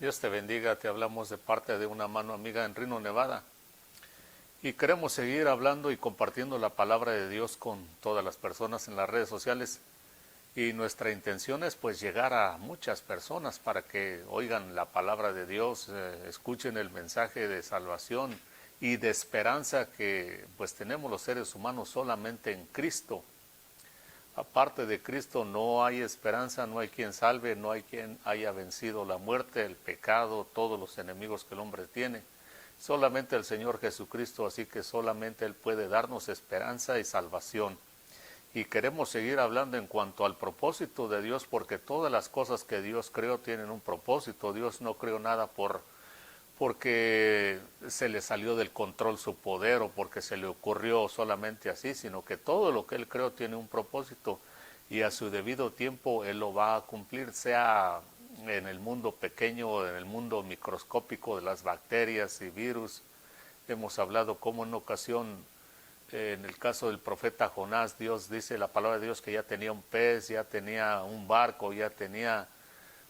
Dios te bendiga, te hablamos de parte de una mano amiga en Reno, Nevada. Y queremos seguir hablando y compartiendo la palabra de Dios con todas las personas en las redes sociales. Y nuestra intención es pues llegar a muchas personas para que oigan la palabra de Dios, escuchen el mensaje de salvación y de esperanza que pues tenemos los seres humanos solamente en Cristo. Aparte de Cristo no hay esperanza, no hay quien salve, no hay quien haya vencido la muerte, el pecado, todos los enemigos que el hombre tiene. Solamente el Señor Jesucristo, así que solamente Él puede darnos esperanza y salvación. Y queremos seguir hablando en cuanto al propósito de Dios, porque todas las cosas que Dios creó tienen un propósito. Dios no creó nada porque se le salió del control su poder o porque se le ocurrió solamente así, sino que todo lo que Él creó tiene un propósito y a su debido tiempo Él lo va a cumplir, sea en el mundo pequeño o en el mundo microscópico de las bacterias y virus. Hemos hablado como en ocasión, en el caso del profeta Jonás, Dios dice, la palabra de Dios, que ya tenía un pez, ya tenía un barco, ya tenía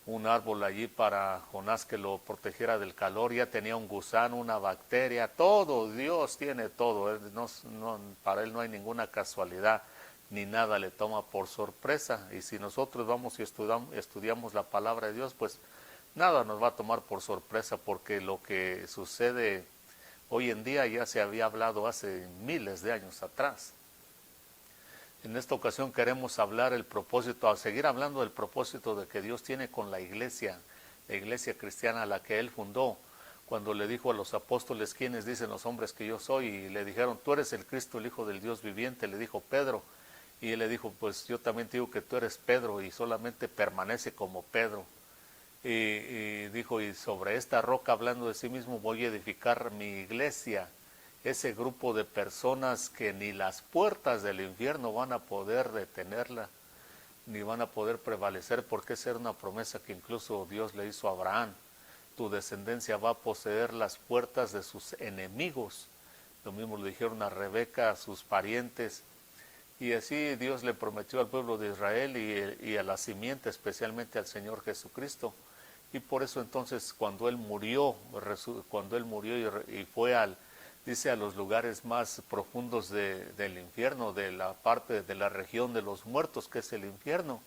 un árbol allí para Jonás que lo protegiera del calor, ya tenía un gusano, una bacteria, todo, Dios tiene todo, para Él no hay ninguna casualidad, ni nada le toma por sorpresa, y si nosotros vamos y estudiamos la palabra de Dios, pues nada nos va a tomar por sorpresa, porque lo que sucede hoy en día ya se había hablado hace miles de años atrás. En esta ocasión queremos hablar el propósito, seguir hablando del propósito de que Dios tiene con la iglesia cristiana a la que Él fundó, cuando le dijo a los apóstoles, ¿quiénes dicen los hombres que yo soy? Y le dijeron, tú eres el Cristo, el Hijo del Dios viviente, le dijo Pedro. Y él le dijo, pues yo también te digo que tú eres Pedro, y solamente permanece como Pedro. Y dijo, y sobre esta roca, hablando de sí mismo, voy a edificar mi iglesia, ese grupo de personas que ni las puertas del infierno van a poder detenerla, ni van a poder prevalecer, porque esa era una promesa que incluso Dios le hizo a Abraham. Tu descendencia va a poseer las puertas de sus enemigos. Lo mismo le dijeron a Rebeca, a sus parientes. Y así Dios le prometió al pueblo de Israel y a la simiente, especialmente al Señor Jesucristo. Y por eso entonces cuando Él murió y fue dice, a los lugares más profundos del infierno, de la parte de la región de los muertos, que es el infierno.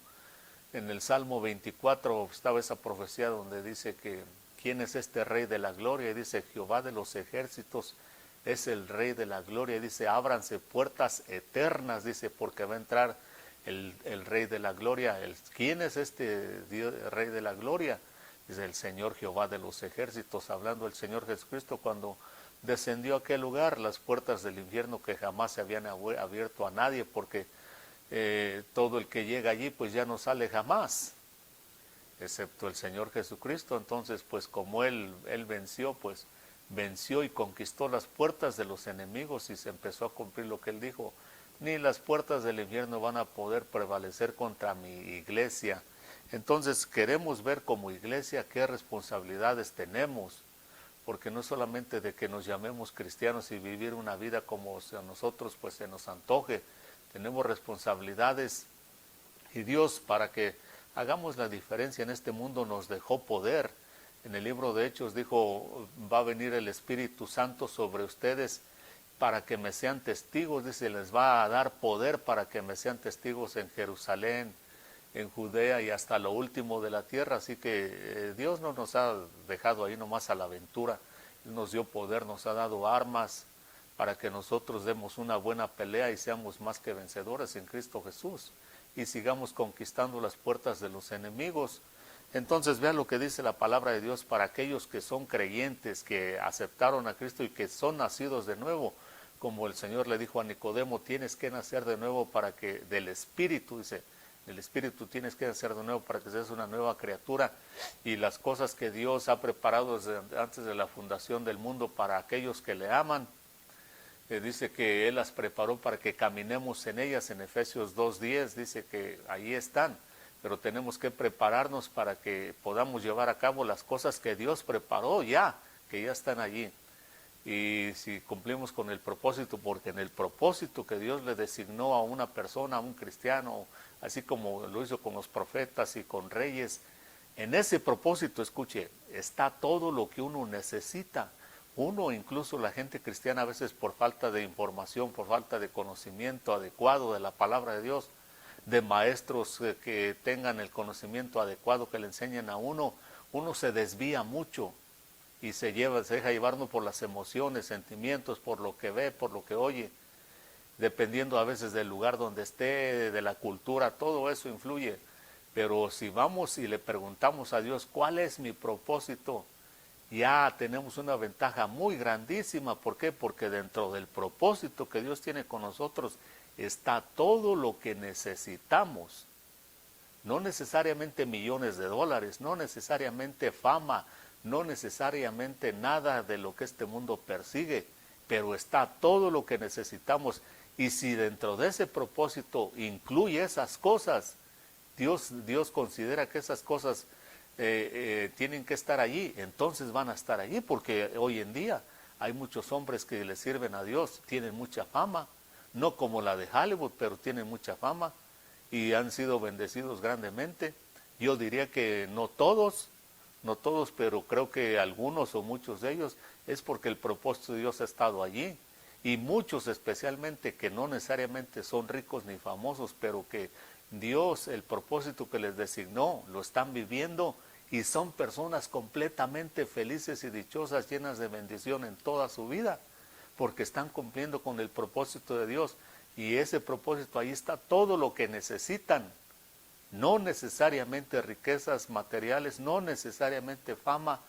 En el Salmo 24 estaba esa profecía donde dice que ¿quién es este Rey de la Gloria? Y dice, Jehová de los ejércitos es el Rey de la Gloria. Y dice, ábranse puertas eternas, dice, porque va a entrar el Rey de la Gloria. ¿Quién es este Rey de la Gloria? Dice, el Señor Jehová de los ejércitos, hablando del Señor Jesucristo cuando descendió a aquel lugar, las puertas del infierno que jamás se habían abierto a nadie, porque todo el que llega allí pues ya no sale jamás, excepto el Señor Jesucristo. Entonces pues como Él venció, pues venció y conquistó las puertas de los enemigos y se empezó a cumplir lo que Él dijo, ni las puertas del infierno van a poder prevalecer contra mi iglesia. Entonces queremos ver como iglesia qué responsabilidades tenemos, porque no solamente de que nos llamemos cristianos y vivir una vida como a nosotros pues se nos antoje, tenemos responsabilidades, y Dios, para que hagamos la diferencia en este mundo, nos dejó poder. En el libro de Hechos dijo, va a venir el Espíritu Santo sobre ustedes para que me sean testigos, dice, les va a dar poder para que me sean testigos en Jerusalén, en Judea y hasta lo último de la tierra. Así que Dios no nos ha dejado ahí nomás a la aventura. Él nos dio poder, nos ha dado armas para que nosotros demos una buena pelea y seamos más que vencedores en Cristo Jesús y sigamos conquistando las puertas de los enemigos. Entonces vean lo que dice la palabra de Dios para aquellos que son creyentes, que aceptaron a Cristo y que son nacidos de nuevo. Como el Señor le dijo a Nicodemo, tienes que nacer de nuevo para que del Espíritu, dice, del Espíritu tienes que nacer de nuevo para que seas una nueva criatura, y las cosas que Dios ha preparado desde antes de la fundación del mundo para aquellos que le aman, dice que Él las preparó para que caminemos en ellas. En Efesios 2:10 dice que ahí están, pero tenemos que prepararnos para que podamos llevar a cabo las cosas que Dios preparó ya, que ya están allí. Y si cumplimos con el propósito, porque en el propósito que Dios le designó a una persona, a un cristiano, así como lo hizo con los profetas y con reyes, En ese propósito, escuche, está todo lo que uno necesita. Uno, incluso la gente cristiana, a veces por falta de información, por falta de conocimiento adecuado de la palabra de Dios, de maestros que tengan el conocimiento adecuado, que le enseñen a uno, uno se desvía mucho y se deja llevarnos por las emociones, sentimientos, por lo que ve, por lo que oye, dependiendo a veces del lugar donde esté, de la cultura, todo eso influye. Pero si vamos y le preguntamos a Dios, ¿cuál es mi propósito? Ya tenemos una ventaja muy grandísima. ¿Por qué? Porque dentro del propósito que Dios tiene con nosotros está todo lo que necesitamos. No necesariamente millones de dólares, no necesariamente fama, no necesariamente nada de lo que este mundo persigue, pero está todo lo que necesitamos. Y si dentro de ese propósito incluye esas cosas, Dios considera que esas cosas tienen que estar allí, entonces van a estar allí, porque hoy en día hay muchos hombres que le sirven a Dios, tienen mucha fama, no como la de Hollywood, pero tienen mucha fama y han sido bendecidos grandemente. Yo diría que no todos, pero creo que algunos o muchos de ellos es porque el propósito de Dios ha estado allí. Y muchos especialmente que no necesariamente son ricos ni famosos, pero que Dios, el propósito que les designó, lo están viviendo y son personas completamente felices y dichosas, llenas de bendición en toda su vida, porque están cumpliendo con el propósito de Dios. Y ese propósito, ahí está todo lo que necesitan. No necesariamente riquezas materiales, no necesariamente fama,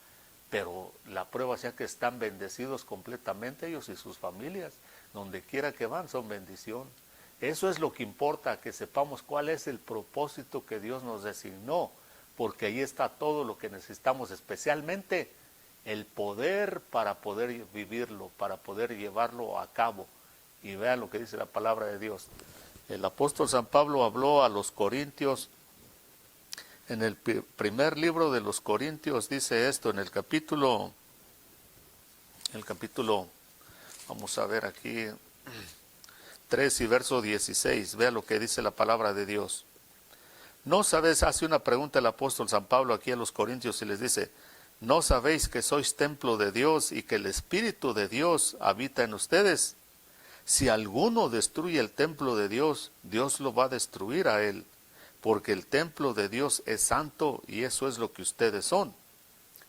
pero la prueba sea que están bendecidos completamente ellos y sus familias. Donde quiera que van son bendición. Eso es lo que importa, que sepamos cuál es el propósito que Dios nos designó, porque ahí está todo lo que necesitamos, especialmente el poder para poder vivirlo, para poder llevarlo a cabo. Y vean lo que dice la palabra de Dios. El apóstol San Pablo habló a los corintios, en el primer libro de los Corintios dice esto, en el capítulo, vamos a ver aquí, 3 y verso 16, vea lo que dice la palabra de Dios. ¿No sabéis? Hace una pregunta el apóstol San Pablo aquí a los Corintios y les dice, ¿no sabéis que sois templo de Dios y que el Espíritu de Dios habita en ustedes? Si alguno destruye el templo de Dios, Dios lo va a destruir a él, porque el templo de Dios es santo y eso es lo que ustedes son.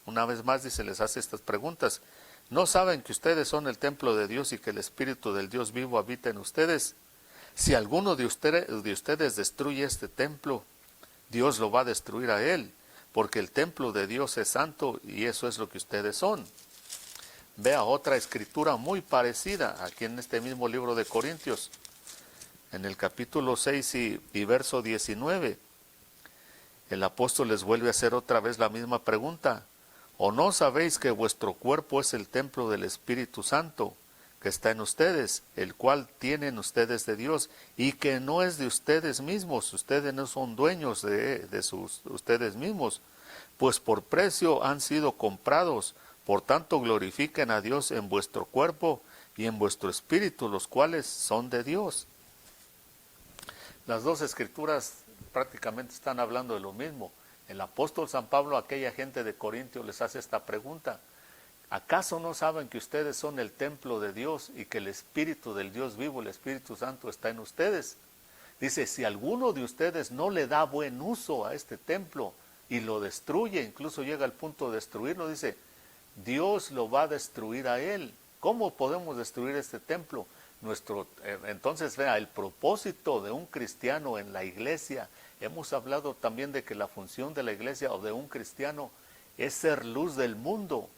Una vez más dice, les hace estas preguntas. ¿No saben que ustedes son el templo de Dios y que el Espíritu del Dios vivo habita en ustedes? Si alguno de ustedes destruye este templo, Dios lo va a destruir a él, porque el templo de Dios es santo y eso es lo que ustedes son. Vea otra escritura muy parecida aquí en este mismo libro de Corintios, en el capítulo 6 y verso 19. El apóstol les vuelve a hacer otra vez la misma pregunta. ¿O no sabéis que vuestro cuerpo es el templo del Espíritu Santo, que está en ustedes, el cual tienen ustedes de Dios, y que no es de ustedes mismos? Ustedes no son dueños de ustedes mismos, pues por precio han sido comprados. Por tanto, glorifiquen a Dios en vuestro cuerpo y en vuestro espíritu, los cuales son de Dios. Las dos escrituras prácticamente están hablando de lo mismo. El apóstol San Pablo a aquella gente de Corintio les hace esta pregunta. ¿Acaso no saben que ustedes son el templo de Dios y que el Espíritu del Dios vivo, el Espíritu Santo, está en ustedes? Dice, si alguno de ustedes no le da buen uso a este templo y lo destruye, incluso llega al punto de destruirlo, dice, Dios lo va a destruir a él. ¿Cómo podemos destruir este templo? Entonces, vea, el propósito de un cristiano en la iglesia, hemos hablado también de que la función de la iglesia o de un cristiano es ser luz del mundo.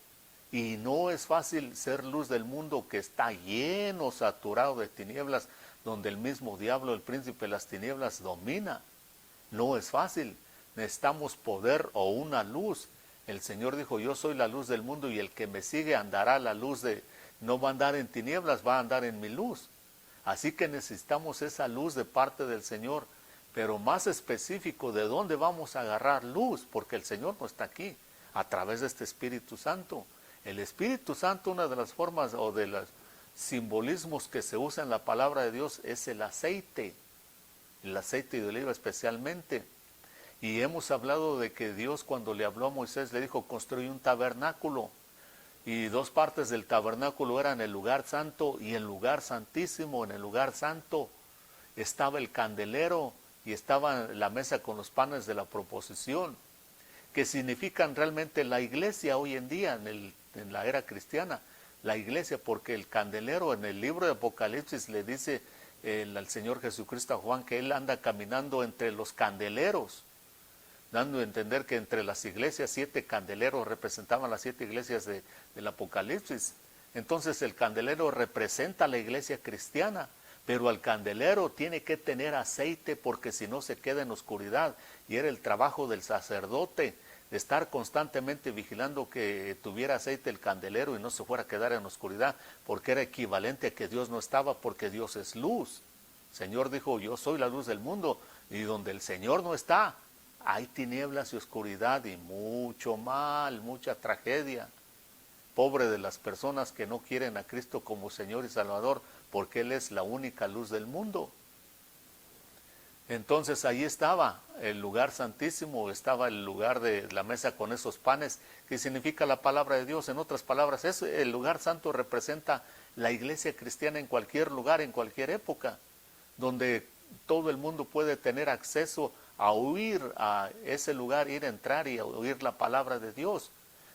Y no es fácil ser luz del mundo que está lleno, saturado de tinieblas, donde el mismo diablo, el príncipe de las tinieblas, domina. No es fácil. Necesitamos poder o una luz. El Señor dijo, yo soy la luz del mundo y el que me sigue andará a la luz no va a andar en tinieblas, va a andar en mi luz. Así que necesitamos esa luz de parte del Señor, pero más específico, ¿de dónde vamos a agarrar luz? Porque el Señor no está aquí, a través de este Espíritu Santo. El Espíritu Santo, una de las formas o de los simbolismos que se usa en la palabra de Dios es el aceite de oliva especialmente. Y hemos hablado de que Dios, cuando le habló a Moisés, le dijo, construye un tabernáculo. Y dos partes del tabernáculo eran el lugar santo y el lugar santísimo. En el lugar santo estaba el candelero y estaba la mesa con los panes de la proposición, que significan realmente la iglesia hoy en día, en la era cristiana, la iglesia, porque el candelero en el libro de Apocalipsis le dice al Señor Jesucristo a Juan que Él anda caminando entre los candeleros, dando a entender que entre las iglesias 7 candeleros representaban las 7 iglesias del Apocalipsis. Entonces el candelero representa a la iglesia cristiana, pero el candelero tiene que tener aceite porque si no se queda en oscuridad. Y era el trabajo del sacerdote de estar constantemente vigilando que tuviera aceite el candelero y no se fuera a quedar en oscuridad, porque era equivalente a que Dios no estaba, porque Dios es luz. El Señor dijo, yo soy la luz del mundo, y donde el Señor no está, hay tinieblas y oscuridad y mucho mal, mucha tragedia. Pobre de las personas que no quieren a Cristo como Señor y Salvador, porque Él es la única luz del mundo. Entonces ahí estaba el lugar santísimo, estaba el lugar de la mesa con esos panes, que significa la palabra de Dios. En otras palabras, el lugar santo representa la iglesia cristiana en cualquier lugar, en cualquier época, donde todo el mundo puede tener acceso a oír a ese lugar, ir a entrar y a oír la palabra de Dios.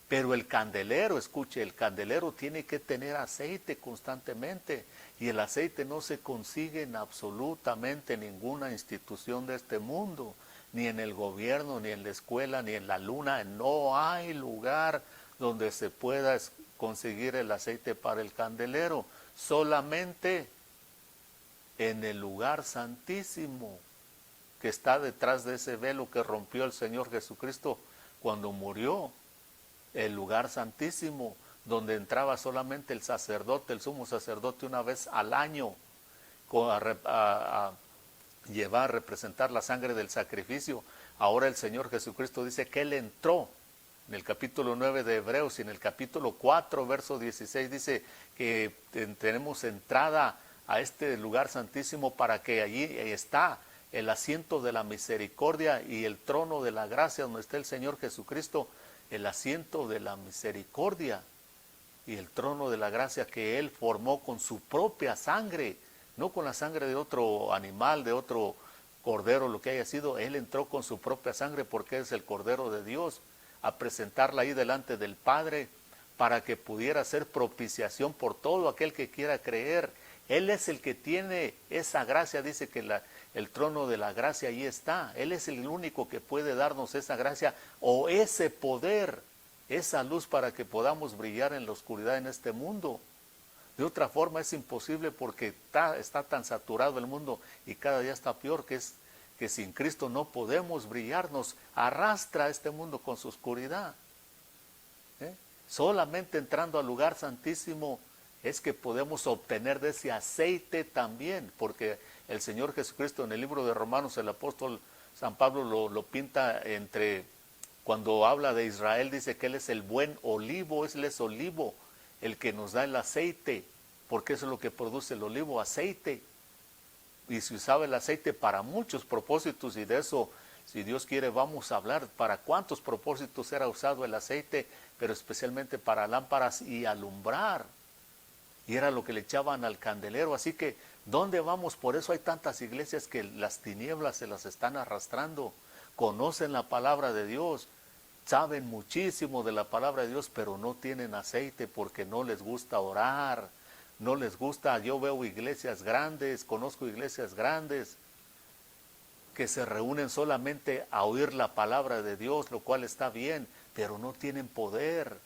Pero el candelero, escuche, el candelero tiene que tener aceite constantemente, y el aceite no se consigue en absolutamente ninguna institución de este mundo, ni en el gobierno, ni en la escuela, ni en la luna. No hay lugar donde se pueda conseguir el aceite para el candelero, solamente en el lugar santísimo que está detrás de ese velo que rompió el Señor Jesucristo cuando murió. El lugar santísimo, donde entraba solamente el sacerdote, el sumo sacerdote, una vez al año, a representar la sangre del sacrificio. Ahora el Señor Jesucristo dice que Él entró, en el capítulo 9 de Hebreos, y en el capítulo 4, verso 16, dice que tenemos entrada a este lugar santísimo para que allí está el asiento de la misericordia y el trono de la gracia, donde está el Señor Jesucristo, el asiento de la misericordia y el trono de la gracia que Él formó con su propia sangre, no con la sangre de otro animal, de otro cordero, lo que haya sido. Él entró con su propia sangre porque es el Cordero de Dios, a presentarla ahí delante del Padre para que pudiera ser propiciación por todo aquel que quiera creer. Él es el que tiene esa gracia, dice que el trono de la gracia ahí está. Él es el único que puede darnos esa gracia o ese poder, esa luz para que podamos brillar en la oscuridad en este mundo. De otra forma es imposible, porque está tan saturado el mundo y cada día está peor, que sin Cristo no podemos brillar. Nos arrastra este mundo con su oscuridad. Solamente entrando al lugar santísimo es que podemos obtener de ese aceite también, porque el Señor Jesucristo, en el libro de Romanos, el apóstol San Pablo lo pinta cuando habla de Israel, dice que Él es el buen olivo, Él es olivo, el que nos da el aceite, porque eso es lo que produce el olivo, aceite. Y se usaba el aceite para muchos propósitos, y de eso, si Dios quiere, vamos a hablar para cuántos propósitos era usado el aceite, pero especialmente para lámparas y alumbrar. Y era lo que le echaban al candelero. Así que, ¿dónde vamos? Por eso hay tantas iglesias que las tinieblas se las están arrastrando. Conocen la palabra de Dios, saben muchísimo de la palabra de Dios, pero no tienen aceite porque no les gusta orar, no les gusta. Yo veo iglesias grandes, conozco iglesias grandes que se reúnen solamente a oír la palabra de Dios, lo cual está bien, pero no tienen poder.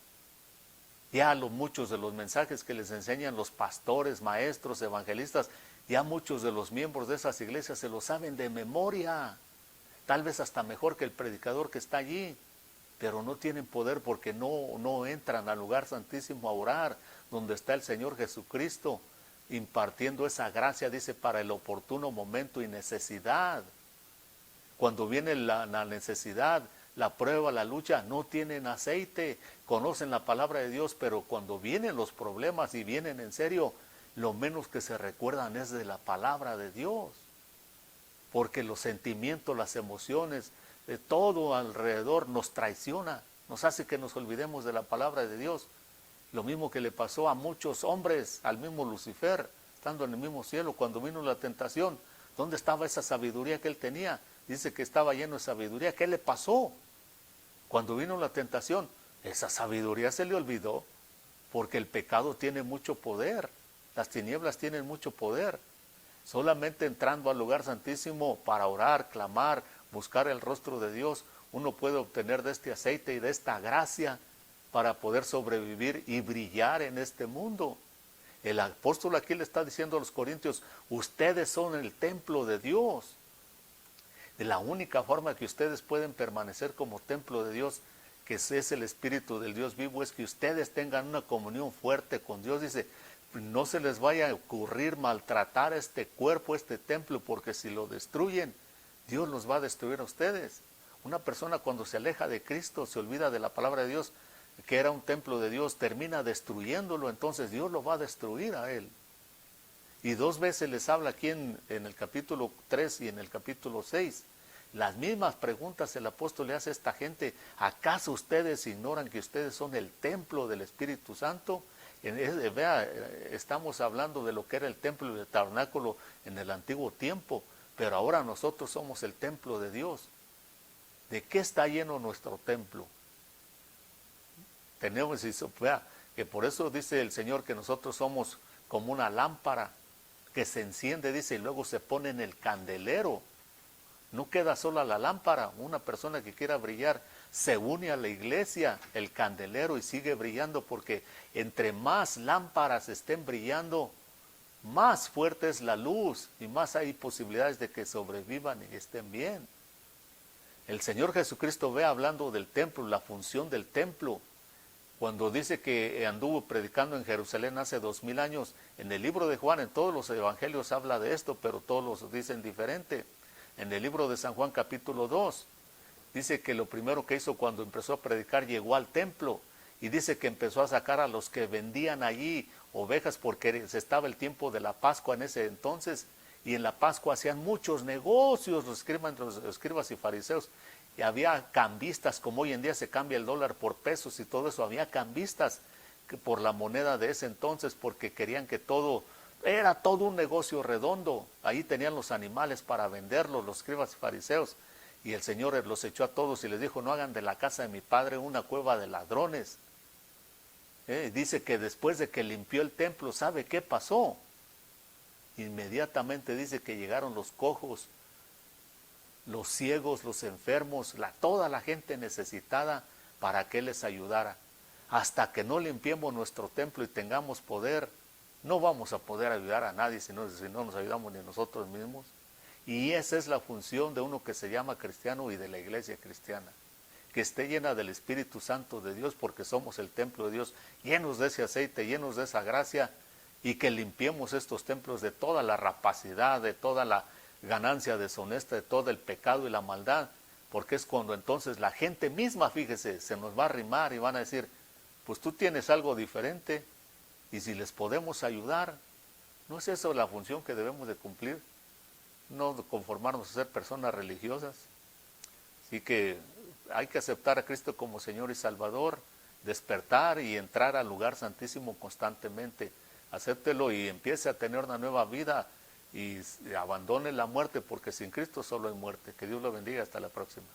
Ya muchos de los mensajes que les enseñan los pastores, maestros, evangelistas, ya muchos de los miembros de esas iglesias se lo saben de memoria, tal vez hasta mejor que el predicador que está allí, pero no tienen poder porque no entran al lugar santísimo a orar, donde está el Señor Jesucristo, impartiendo esa gracia, dice, para el oportuno momento y necesidad. Cuando viene la necesidad, la prueba, la lucha, no tienen aceite, conocen la palabra de Dios, pero cuando vienen los problemas y vienen en serio, lo menos que se recuerdan es de la palabra de Dios, porque los sentimientos, las emociones, de todo alrededor nos traiciona, nos hace que nos olvidemos de la palabra de Dios. Lo mismo que le pasó a muchos hombres, al mismo Lucifer, estando en el mismo cielo, cuando vino la tentación. ¿Dónde estaba esa sabiduría que él tenía? Dice que estaba lleno de sabiduría. ¿Qué le pasó? Cuando vino la tentación, esa sabiduría se le olvidó, porque el pecado tiene mucho poder, las tinieblas tienen mucho poder. Solamente entrando al lugar santísimo para orar, clamar, buscar el rostro de Dios, uno puede obtener de este aceite y de esta gracia para poder sobrevivir y brillar en este mundo. El apóstol aquí le está diciendo a los corintios, ustedes son el templo de Dios. De la única forma que ustedes pueden permanecer como templo de Dios, que es el Espíritu del Dios vivo, es que ustedes tengan una comunión fuerte con Dios. Dice, no se les vaya a ocurrir maltratar este cuerpo, este templo, porque si lo destruyen, Dios los va a destruir a ustedes. Una persona cuando se aleja de Cristo, se olvida de la palabra de Dios, que era un templo de Dios, termina destruyéndolo, entonces Dios lo va a destruir a él. Y dos veces les habla aquí en el capítulo 3 y en el capítulo 6. Las mismas preguntas el apóstol le hace a esta gente. ¿Acaso ustedes ignoran que ustedes son el templo del Espíritu Santo? Vea, estamos hablando de lo que era el templo y el tabernáculo en el antiguo tiempo, pero ahora nosotros somos el templo de Dios. ¿De qué está lleno nuestro templo? Tenemos, vea, que por eso dice el Señor que nosotros somos como una lámpara que se enciende, dice, y luego se pone en el candelero. No queda sola la lámpara. Una persona que quiera brillar se une a la iglesia, el candelero, y sigue brillando, porque entre más lámparas estén brillando, más fuerte es la luz y más hay posibilidades de que sobrevivan y estén bien. El Señor Jesucristo ve hablando del templo, la función del templo. Cuando dice que anduvo predicando en Jerusalén hace 2000 años, en el libro de Juan, en todos los evangelios habla de esto, pero todos los dicen diferente. En el libro de San Juan capítulo 2, dice que lo primero que hizo cuando empezó a predicar, llegó al templo, y dice que empezó a sacar a los que vendían allí ovejas, porque se estaba el tiempo de la Pascua en ese entonces, y en la Pascua hacían muchos negocios los escribas y fariseos, y había cambistas, como hoy en día se cambia el dólar por pesos y todo eso, había cambistas que por la moneda de ese entonces, porque querían que todo, era todo un negocio redondo. Ahí tenían los animales para venderlos, los escribas y fariseos, y el Señor los echó a todos y les dijo, no hagan de la casa de mi padre una cueva de ladrones. Dice que después de que limpió el templo, ¿sabe qué pasó? Inmediatamente dice que llegaron los cojos, los ciegos, los enfermos, toda la gente necesitada para que Él les ayudara. Hasta que no limpiemos nuestro templo y tengamos poder, no vamos a poder ayudar a nadie si no nos ayudamos ni nosotros mismos. Y esa es la función de uno que se llama cristiano y de la iglesia cristiana. Que esté llena del Espíritu Santo de Dios, porque somos el templo de Dios, llenos de ese aceite, llenos de esa gracia, y que limpiemos estos templos de toda la rapacidad, de toda la ganancia deshonesta, de todo el pecado y la maldad, porque es cuando entonces la gente misma, fíjese, se nos va a arrimar y van a decir, pues tú tienes algo diferente, y si les podemos ayudar, ¿no es eso la función que debemos de cumplir? No conformarnos a ser personas religiosas. Así que hay que aceptar a Cristo como Señor y Salvador, despertar y entrar al lugar santísimo constantemente. Acéptelo y empiece a tener una nueva vida y abandone la muerte, porque sin Cristo solo hay muerte. Que Dios lo bendiga. Hasta la próxima.